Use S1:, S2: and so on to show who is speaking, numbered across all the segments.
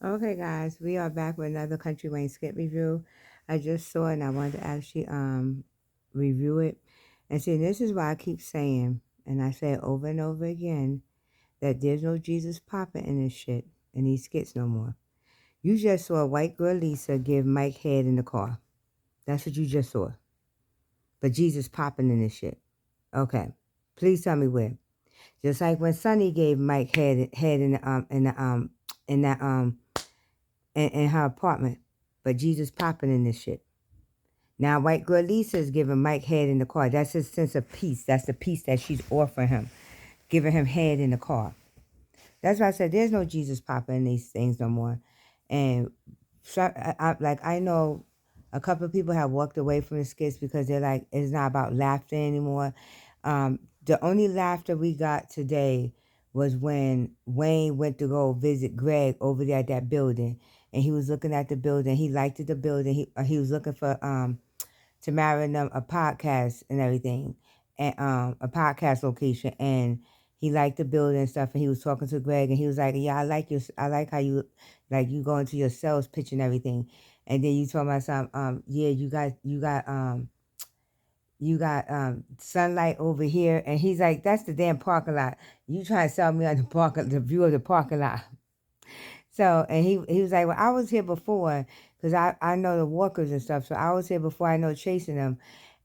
S1: Okay, guys, we are back with another Country Wayne skit review. I just saw it and I wanted to actually review it. And see, this is why I keep saying, and I say it over and over again, that there's no Jesus Papa in this shit, in these skits no more. You just saw white girl Lisa give Mike head in the car. That's what you just saw. But Jesus popping in this shit. Okay. Please tell me where. Just like when Sonny gave Mike head in that in her apartment. But Jesus popping in this shit. Now white girl Lisa is giving Mike head in the car. That's his sense of peace. That's the peace that she's offering him. Giving him head in the car. That's why I said there's no Jesus popping in these things no more. And so, I know a couple of people have walked away from the skits because they're like, it's not about laughter anymore. The only laughter we got today was when Wayne went to go visit Greg over there at that building, and he was looking at the building. He liked the building. He was looking for Tamara and them a podcast and everything, and a podcast location, and he liked the building and stuff. And he was talking to Greg, and he was like, "Yeah, I like how you like you go into your sales pitch and everything." And then you told my son, yeah, you got sunlight over here, and he's like, "That's the damn parking lot. You trying to sell me on the view of the parking lot." So, and he was like, "Well, I was here before because I know the walkers and stuff. So I was here before. I know chasing them."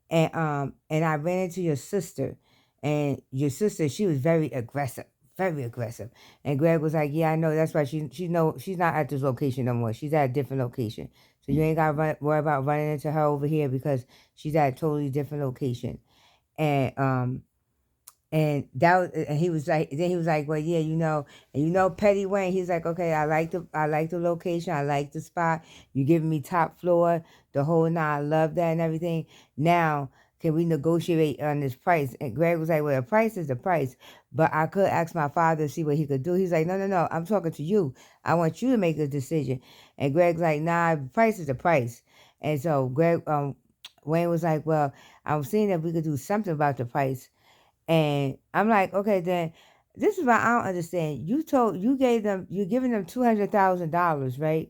S1: And I ran into your sister, and your sister, she was very aggressive, very aggressive. And Greg was like, "Yeah, I know. That's why she's not at this location no more. She's at a different location. So you ain't gotta worry about running into her over here because she's at a totally different location." And and he was like, then he was like, "Well, yeah, and Petty Wayne." He's like, "Okay, I like the location, I like the spot. You giving me top floor, the whole nine. I love that and everything. Now, can we negotiate on this price?" And Greg was like, "Well, the price is the price, but I could ask my father to see what he could do." He's like, "No, no, no. I'm talking to you. I want you to make a decision." And Greg's like, "Nah, the price is the price." And so Wayne was like, "Well, I'm seeing if we could do something about the price." And I'm like, okay, then this is what I don't understand. You're giving them $200,000, right,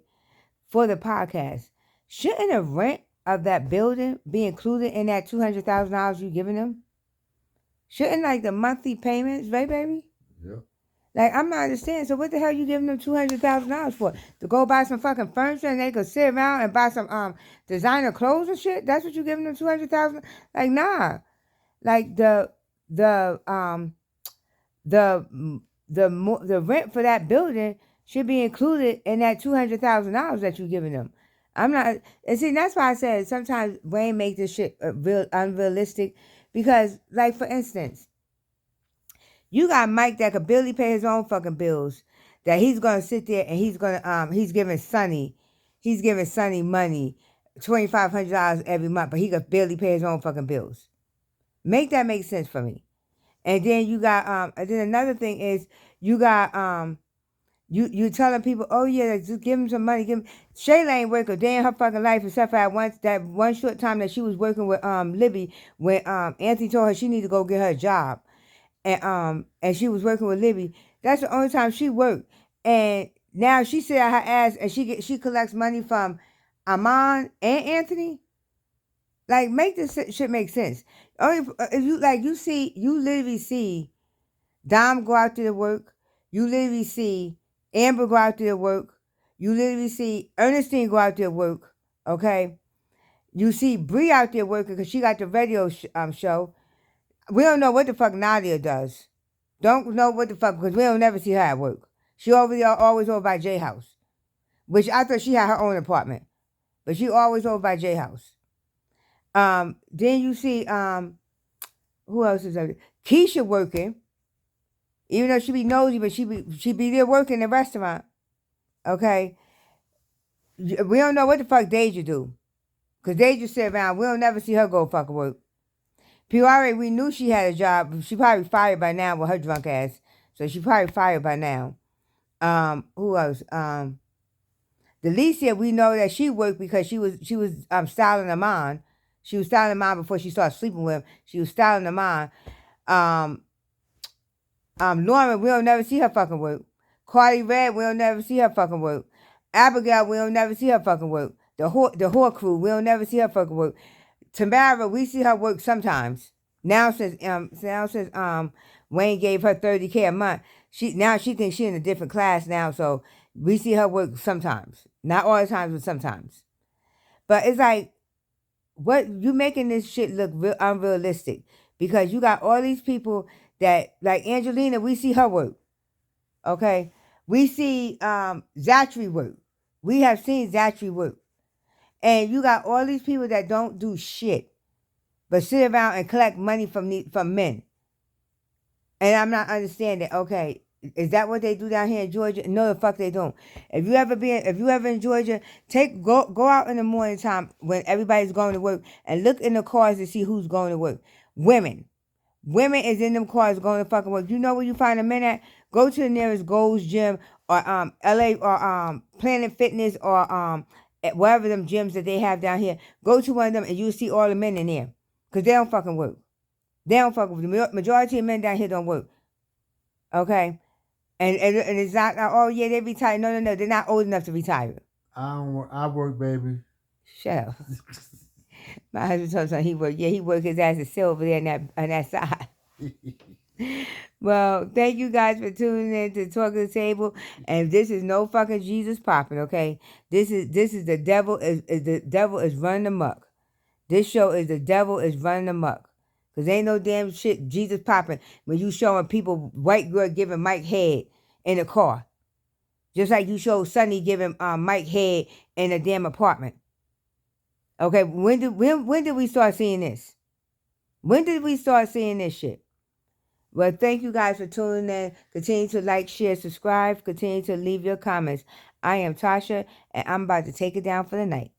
S1: for the podcast. Shouldn't the rent of that building be included in that $200,000 you're giving them? Shouldn't like the monthly payments, right, baby?
S2: Yeah.
S1: Like I'm not understanding. So what the hell you giving them $200,000 for? To go buy some fucking furniture and they could sit around and buy some designer clothes and shit? That's what you giving them 200,000? Like nah. Like the um the the rent for that building should be included in that $200,000 that you're giving them. I'm not, and see that's why I said sometimes Wayne make this shit real unrealistic because, like for instance, you got Mike that could barely pay his own fucking bills. That he's gonna sit there and he's giving Sonny money, $2,500 every month, but he could barely pay his own fucking bills. Make that make sense for me. And then you got and then another thing is you got you telling people, "Oh yeah, just give him some money, give him." Shayla ain't work a day in her fucking life except for that one short time that she was working with Libby when Anthony told her she need to go get her a job. And she was working with Libby. That's the only time she worked. And now she sit at her ass and she collects money from Amon and Anthony. Like, make this shit make sense. Only if you literally see Dom go out there to work. You literally see Amber go out there to work. You literally see Ernestine go out there to work. Okay. You see Bree out there working because she got the radio show. We don't know what the fuck Nadia does. Don't know what the fuck because we don't never see her at work. She over there always over by J House, which I thought she had her own apartment, but she always over by J House. Then you see who else is there? Keisha working, even though she be nosy, but she be there working in the restaurant. Okay, we don't know what the fuck Deja do, cause Deja sit around. We don't never see her go fucking work. Piore, we knew she had a job. She probably fired by now with her drunk ass. So she probably fired by now. Who else? Delicia, we know that she worked because she was styling them on. She was styling them on before she started sleeping with him. She was styling them on. Um, Lauren, we don't never see her fucking work. Carly Red, we don't never see her fucking work. Abigail, we don't never see her fucking work. The whore crew, we don't never see her fucking work. Tamara, we see her work sometimes. Now since Wayne gave her $30K a month, she thinks she in a different class now, so we see her work sometimes. Not all the times, but sometimes. But it's like, what you making this shit look unrealistic, because you got all these people that, like Angelina, we see her work. Okay? We see Zachary work. We have seen Zachary work. And you got all these people that don't do shit, but sit around and collect money from men. And I'm not understanding, okay, is that what they do down here in Georgia? No, the fuck they don't. If you ever in Georgia, go out in the morning time when everybody's going to work and look in the cars to see who's going to work. Women. Women is in them cars going to fucking work. You know where you find a men at? Go to the nearest Gold's Gym or LA or Planet Fitness or wherever them gyms that they have down here. Go to one of them and you'll see all the men in there. Because they don't fucking work. They don't fucking work. The majority of men down here don't work. Okay? And it's not, oh yeah, they retired. No, they're not old enough to retire.
S2: I work, baby.
S1: Shut up. My husband told me he worked. Yeah, he worked his ass to sit over there on that side. Well, thank you guys for tuning in to Talk to the Table. And this is no fucking Jesus popping, okay? This is the devil the devil is running amok. This show is the devil is running amok. Cause ain't no damn shit Jesus popping when you showing people white girl giving Mike head in a car. Just like you showed Sonny giving Mike head in a damn apartment. Okay, when did we start seeing this? When did we start seeing this shit? Well, thank you guys for tuning in. Continue to like, share, subscribe. Continue to leave your comments. I am Tasha, and I'm about to take it down for the night.